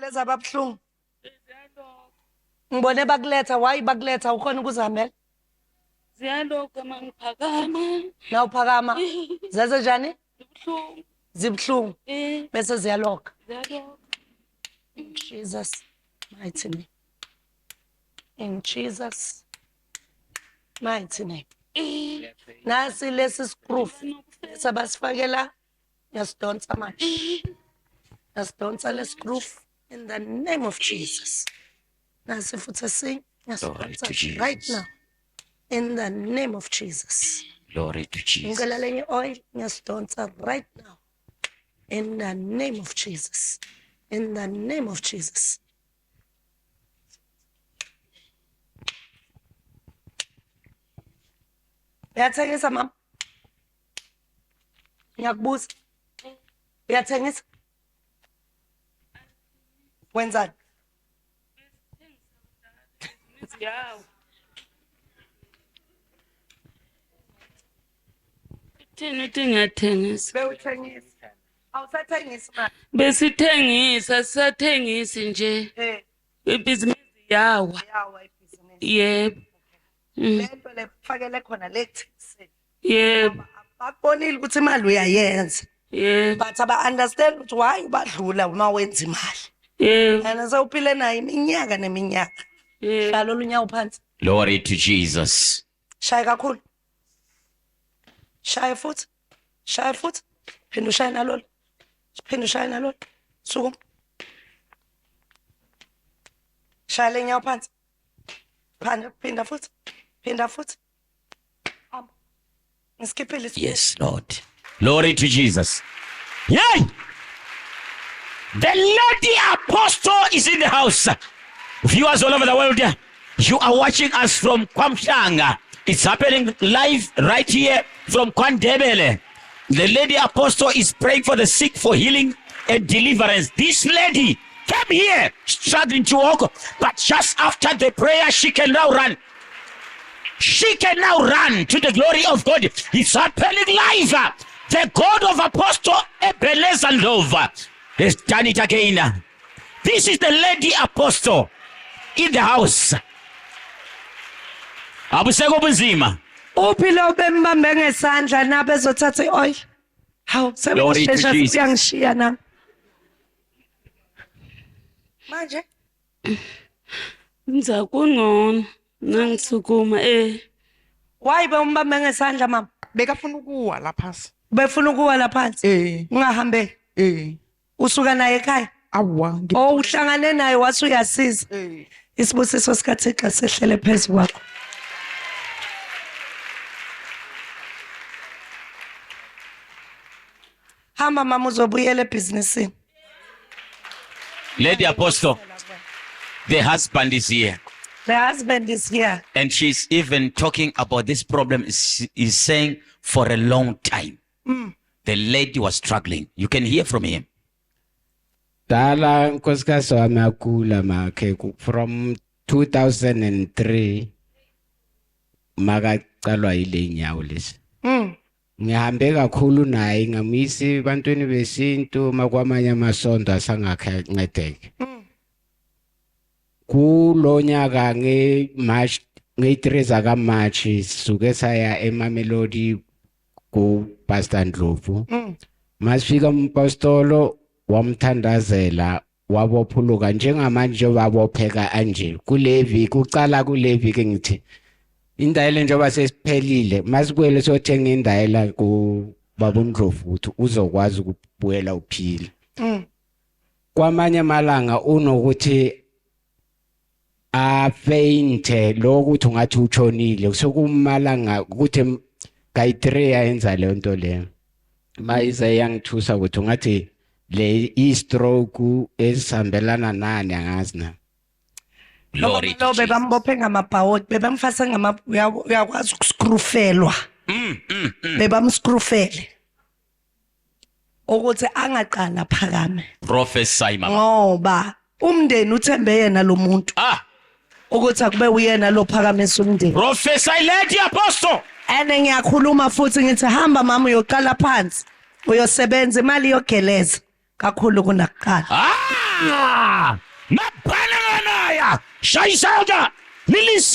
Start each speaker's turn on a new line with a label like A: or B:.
A: beza babhlungu. Ngibone bakuletha, why bakuletha ukhona ukuzihambela?
B: Ziyaloka mangiphakama.
A: Nawuphakama zeze njani?
B: Zibuhlungu.
A: Zibuhlungu bese ziyaloka.
B: Ziyaloka.
A: In Jesus mighty name. In Jesus mighty name. Nasi lesi screw sabasifakela yasidonsa manje. Yasidonsa le screw in the name of Jesus. Nasi futhi sing yasidonsa right now in the name of Jesus.
C: Glory to Jesus.
A: Ngicela lenye oil yasidonsa right now in the name of Jesus. In the name of Jesus. Uyathengisa mama? Ngiyakubuza. Uyathengisa? Wenzani?
B: Yawo. Thina tingathengisa.
A: Bewuthengisa. Awusathengisi manje.
B: Besithengisa, sathengisi nje. Ibhizinisi yawa.
A: Yawa ibhizinisi.
B: Yebo.
A: Lento lefakele khona lekuthengiseni.
B: Yebo.
A: Bakubonile ukuthi imali uyayenza.
B: Yebo.
A: But aba-understand ukuthi why ubadlula uma wenza imali.
B: Yebo.
A: And sewuphile nayo iminyaka neminyaka.
B: Yebo.
A: Hlala olunyawo phansi.
C: Glory to Jesus.
A: Shaya kakhulu. Shaya futhi. Shaya futhi. Phinda ushaya nalolo. Phinda ushaya nalolo. Sukuma. Shaya lenyawo phansi. Phinda futhi. Phinda futhi. Ngiskiphile isipho.
C: Yes, Lord. Glory to Jesus. Yay! The Lady Apostle is in the house. Viewers all over the world, you are watching us from Kwamhlanga. It's happening live right here from Kwandebele. The Lady Apostle is praying for the sick for healing and deliverance. This lady came here struggling to walk, but just after the prayer, she can now run. She can now run to the glory of God. It's happening live. The God of Apostle Ebenezer Ndlovu has done it again. This is the Lady Apostle in the house. Abuseko bunzima.
A: Uphile obembambe ngesandla nabe ezothatha i-oil. Hawu
C: Glory to
A: sebeshesha
C: Jesus.
A: siyangishiya nami. Manje
B: Ngizakungcono. Nangisukuma
A: why bembambe ngesandla mama?
D: Bekafuna ukuwa la phasi.
A: Befuna ukuwa la phansi. Ungahambeli. Usuka naye ekhaya.
D: Awa.
A: Oh uhlangane naye wathi uyasiza. Isibusiso sikaThixo sehlele phezulu kwakho. Hamba mama uzobuyela ebhizinisini.
C: Lady Apostle, the husband is here.
A: The husband is here.
C: And she's even talking about this problem is saying for a long time. The lady was struggling. You can hear from him.
E: Dala nkosikazi wami akula makhe from 2003 makaqalwa yile nyawo lesi. Ngihambe kakhulu naye ngamisi bantweni besintu makwamanye amasonto asangakhangedeke. Kulonyaka ngeMarch nge3 zaka March suke saya eMamelodi ku Pastor Ndlovu. Masifika umpostolo wamthandazela wabophuluka njengamanje wabopheka anje kulevi kucala kulevi ke ngithi indayela njengoba sesiphelile masikwele sothenga indayela ku baba Ndlovu uthi uzokwazi ukubuyela uphila. Kwamanye amalanga unokuthi fainte lokuthi ungathi utshonile sokumalanga ukuthi kayitreya yenza le nto le mayize yangithusa ukuthi ungathi le stroke esihambelana nani angazi na.
C: Glory to
A: Lo
C: Jesus.
A: bebambophe ngamabhawoti bebamfasa uyakwazi ukuscrufelwa. Bebamscrufele ukuthi angaqala phakame.
C: Prophesy, mama.
A: Ngoba umndeni uthembe yena lo muntu ukuthi akube uyena lo phakamisa umndeni.
C: Prophesy, Lady Apostle.
A: Ene ngiyakhuluma futhi ngithi hamba mama uyoqala phansi uyosebenza imali yogeleza kakhulu kunakuqala.
C: Mapana nganaya. Shaisauda. Lilisa.